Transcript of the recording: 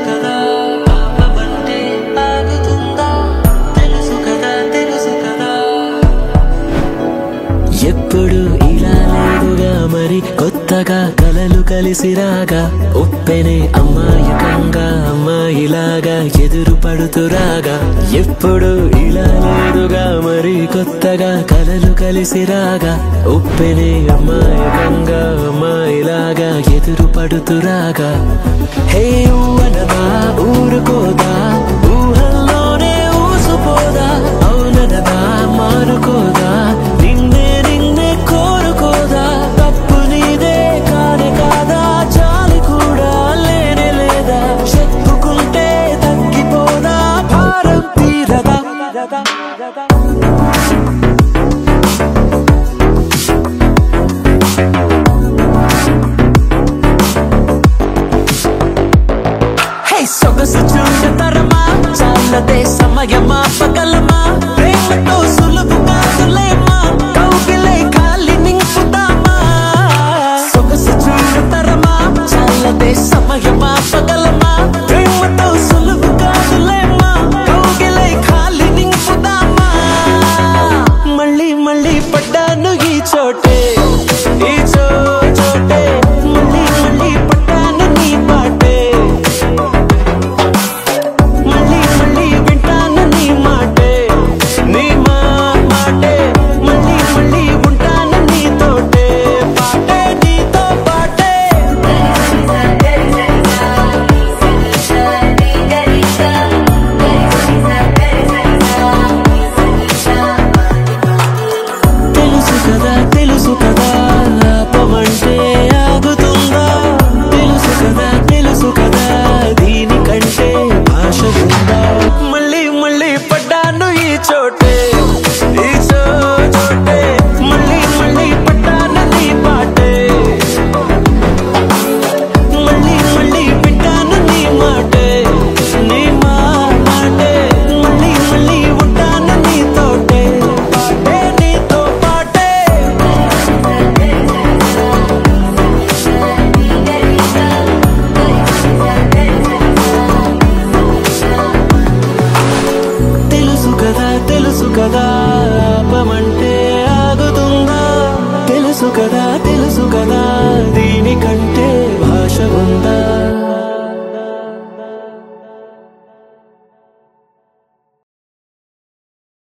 కదా ఆపమంటే ఆగుతుందా తెలుసు కదా ఎప్పుడు ఇలా లేదుగా మరి కొత్తగా కలలు కలిసి రాగా ఉప్పెనే అమ్మాయకంగా అమ్మాయిలాగా ఎదురు పడుతురాగా ఎప్పుడు ఇలా లేదుగా మరి కొత్తగా కలలు కలిసి రాగా ఉప్పెనే అమ్మాయకంగా అమ్మాయిలాగా ఎదురు పడుతురాగా హే ఊవనదా ఊరుకోదా ఊహల్లోనే ఊసుపోదా అవుననదా మారుకోదా నిన్నే కోరుకోదా తప్పు నీదే కానే కాదా చాలి కూడా లేనే లేదా చెప్పుకుంటే తగ్గిపోదా భారం తీరదా సొగసు చూడతరమా చాలదే సమయమా పగలమా ప్రేమతో సులువు కాదులేమా కౌగిలే ఖాళీ నింపుతామా సొగసు చూడతరమా చాలదే